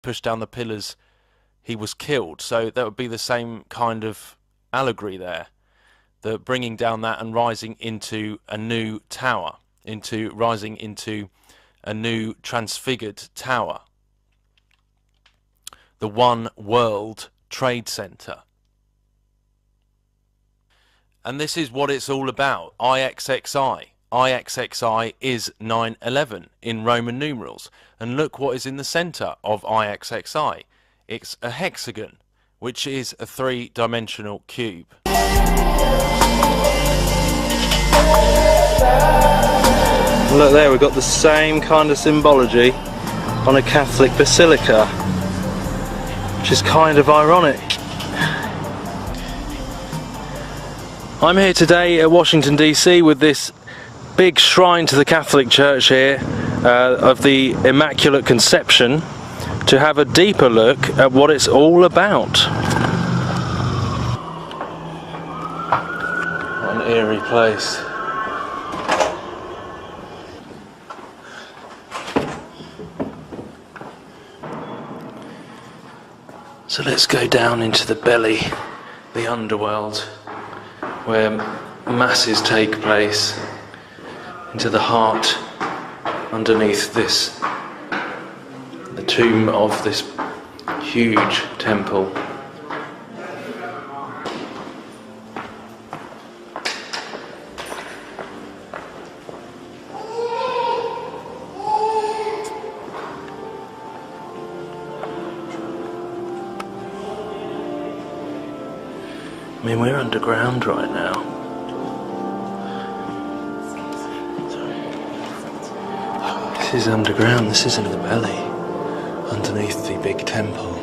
pushed down the pillars, he was killed. So that would be the same kind of allegory there. The bringing down that and rising into a new tower, rising into a new transfigured tower. The One World Trade Center. And this is what it's all about. IXXI. IXXI is 9/11 in Roman numerals. And look what is in the center of IXXI. It's a hexagon, which is a three-dimensional cube. Look there, we've got the same kind of symbology on a Catholic basilica, which is kind of ironic. I'm here today at Washington DC with this big shrine to the Catholic Church here of the Immaculate Conception, to have a deeper look at what it's all about. What an eerie place. So let's go down into the belly, the underworld, where masses take place, into the heart underneath this, the tomb of this huge temple. I mean, we're underground right now. This is underground, this is in the belly, underneath the big temple.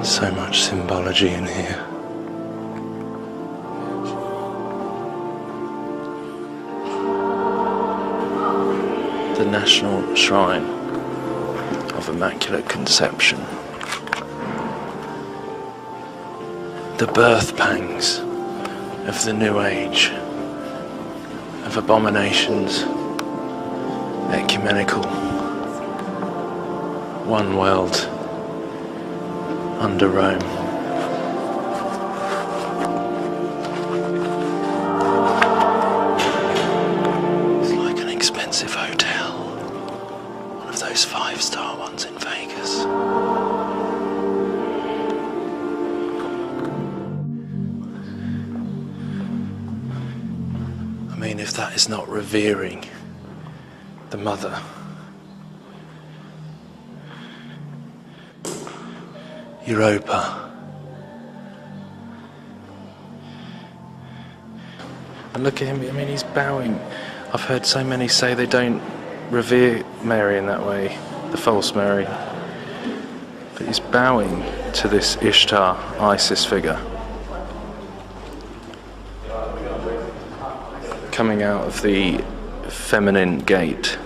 So much symbology in here. The National Shrine of Immaculate Conception. The birth pangs of the New Age, of abominations, ecumenical, one world under Rome. It's like an expensive hotel, one of those 5-star ones in Vegas. I mean, if that is not revering the Mother. Europa. And look at him, I mean, he's bowing. I've heard so many say they don't revere Mary in that way, the false Mary. But he's bowing to this Ishtar, Isis figure. Coming out of the feminine gate,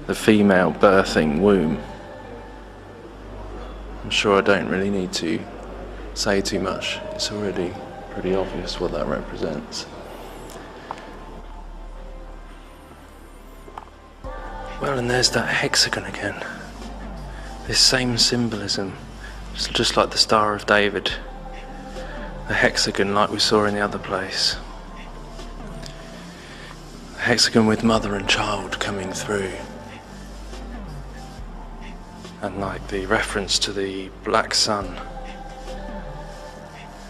the female birthing womb. I'm sure I don't really need to say too much, it's already pretty obvious what that represents. Well, and there's that hexagon again, this same symbolism, just like the Star of David. The hexagon like we saw in the other place. The hexagon with mother and child coming through. And like the reference to the black sun.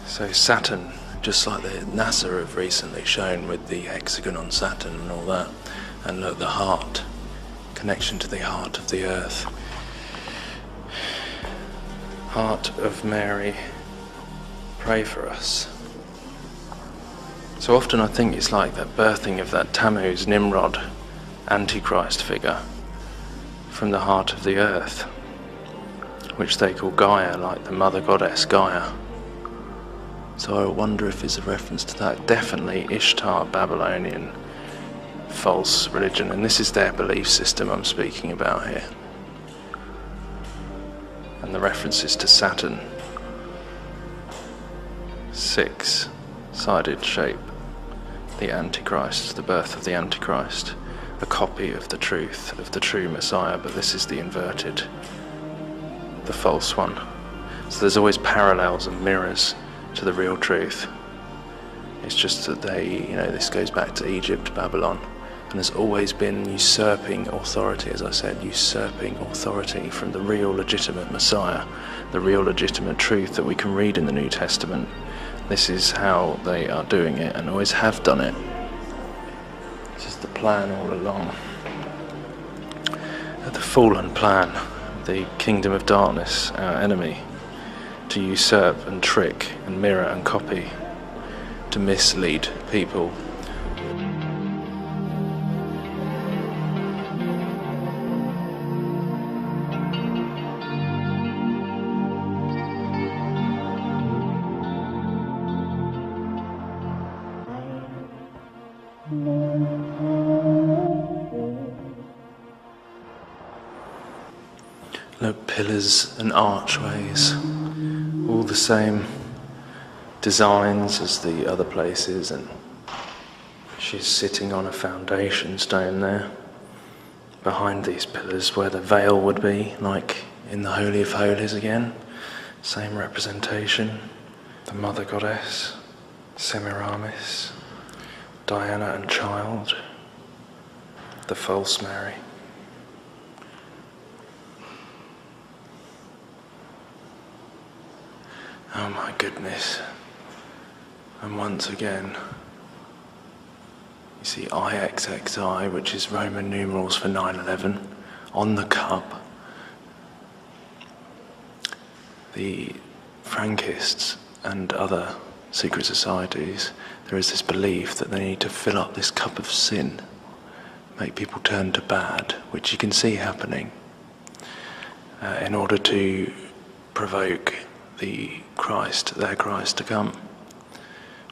So Saturn, just like the NASA have recently shown with the hexagon on Saturn and all that. And look, the heart, connection to the heart of the earth. Heart of Mary. Pray for us. So often I think it's like that birthing of that Tammuz, Nimrod, Antichrist figure from the heart of the earth, which they call Gaia, like the mother goddess Gaia. So I wonder if it's a reference to that. Definitely Ishtar, Babylonian, false religion, and this is their belief system I'm speaking about here. And the references to Saturn six-sided shape. The Antichrist, the birth of the Antichrist, a copy of the truth, of the true Messiah, but this is the inverted, the false one. So there's always parallels and mirrors to the real truth. It's just that this goes back to Egypt, Babylon, and there's always been usurping authority, as I said, usurping authority from the real legitimate Messiah, the real legitimate truth that we can read in the New Testament. This is how they are doing it, and always have done it. This is the plan all along. The fallen plan, the kingdom of darkness, our enemy, to usurp and trick and mirror and copy, to mislead people. Look, pillars and archways, all the same designs as the other places, and she's sitting on a foundation stone there, behind these pillars where the veil would be, like in the Holy of Holies again. Same representation, the Mother Goddess, Semiramis, Diana and Child, the false Mary. Oh my goodness. And once again, you see IXXI, which is Roman numerals for 9/11, on the cup. The Frankists and other secret societies, there is this belief that they need to fill up this cup of sin, make people turn to bad, which you can see happening, in order to provoke their Christ to come,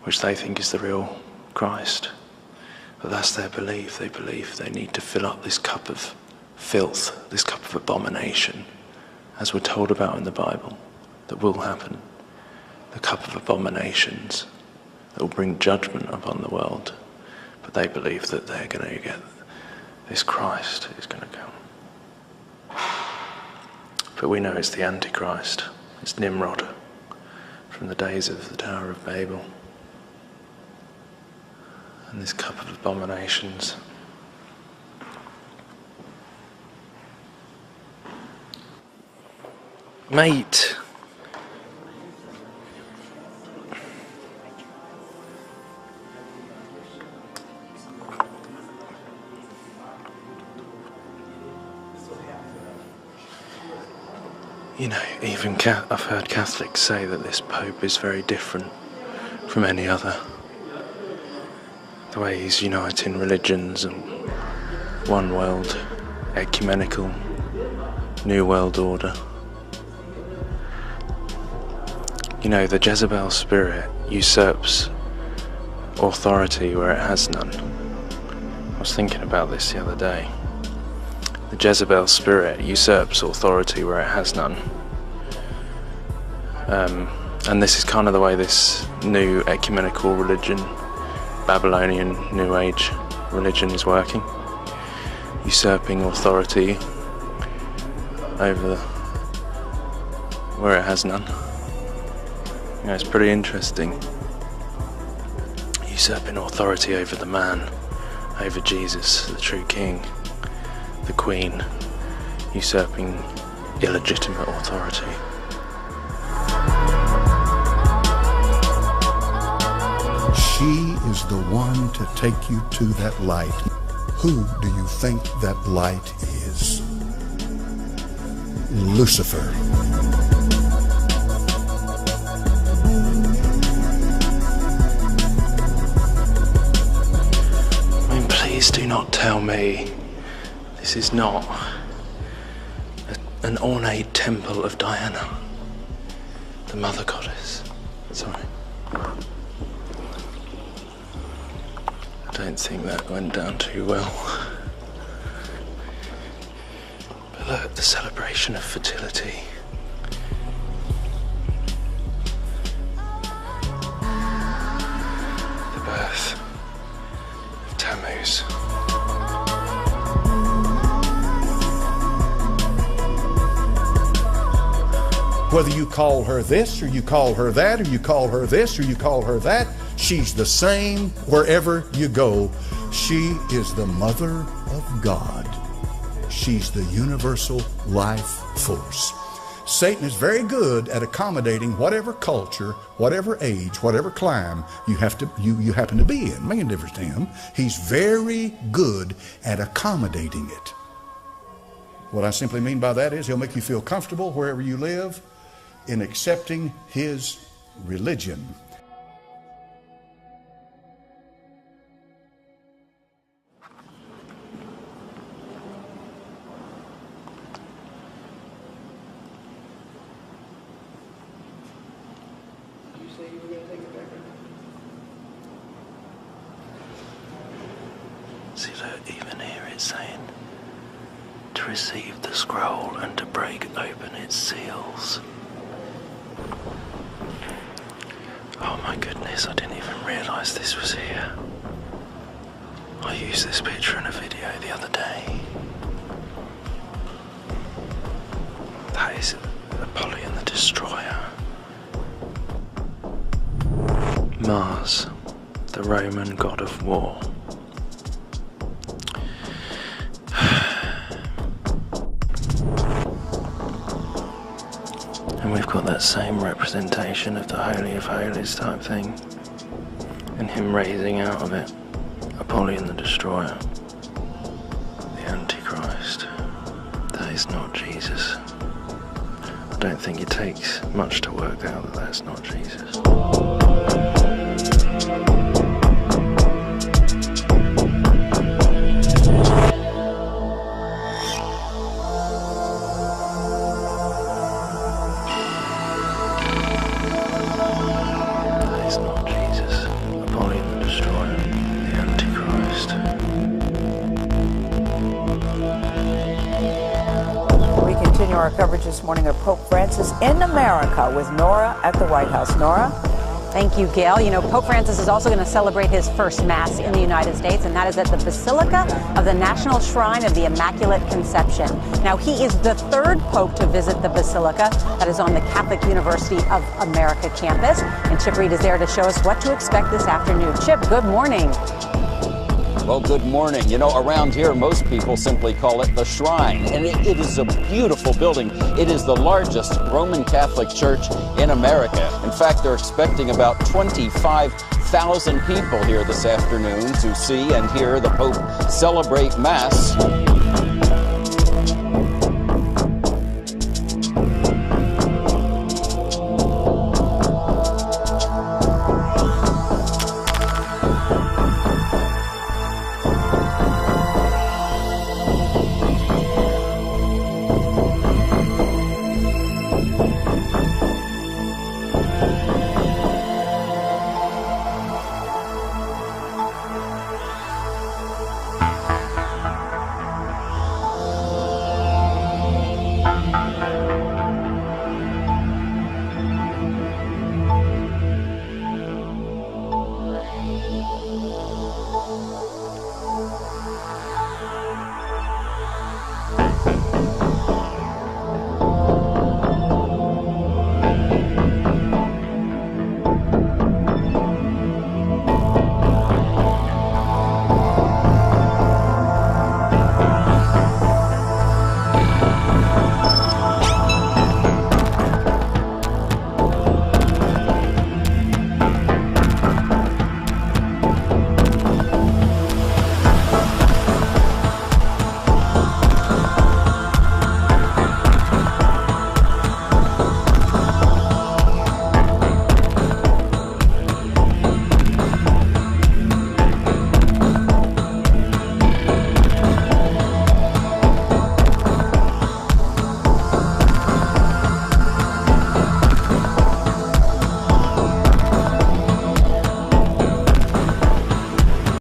which they think is the real Christ. But that's their belief. They believe they need to fill up this cup of filth, this cup of abomination, as we're told about in the Bible, that will happen. The cup of abominations that will bring judgment upon the world. But they believe that they're going to get this Christ who's going to come. But we know it's the Antichrist. It's Nimrod from the days of the Tower of Babel. And this cup of abominations. Mate! You know, even I've heard Catholics say that this Pope is very different from any other. The way he's uniting religions and one world, ecumenical, new world order. You know, the Jezebel spirit usurps authority where it has none. I was thinking about this the other day. The Jezebel spirit usurps authority where it has none. And this is kind of the way this new ecumenical religion, Babylonian New Age religion, is working. Usurping authority over where it has none. You know, it's pretty interesting. Usurping authority over the man, over Jesus, the true king. The Queen, usurping illegitimate authority. She is the one to take you to that light. Who do you think that light is? Lucifer. I mean, please do not tell me this is not an ornate temple of Diana, the Mother Goddess. Sorry. I don't think that went down too well. But look, the celebration of fertility. Whether you call her this, or you call her that, or you call her this, or you call her that, she's the same wherever you go. She is the Mother of God. She's the universal life force. Satan is very good at accommodating whatever culture, whatever age, whatever clime you happen to be in. Making a difference to him. He's very good at accommodating it. What I simply mean by that is he'll make you feel comfortable wherever you live in accepting his religion. See, look, even here it's saying to receive the scroll and to break open its seals. Oh my goodness, I didn't even realise this was here. I used this picture in a video the other day. That is Apollyon the Destroyer. Mars, the Roman god of war. And we've got that same representation of the Holy of Holies type thing, and him raising out of it Apollyon the Destroyer, the Antichrist. That is not Jesus. I don't think it takes much to work out that that's not Jesus. Our coverage this morning of Pope Francis in America with Nora at the White House. Nora? Thank you, Gail. You know, Pope Francis is also going to celebrate his first Mass in the United States, and that is at the Basilica of the National Shrine of the Immaculate Conception. Now, he is the third Pope to visit the Basilica that is on the Catholic University of America campus. And Chip Reed is there to show us what to expect this afternoon. Chip, good morning. Well, good morning. You know, around here, most people simply call it the Shrine, and it is a beautiful building. It is the largest Roman Catholic church in America. In fact, they're expecting about 25,000 people here this afternoon to see and hear the Pope celebrate Mass.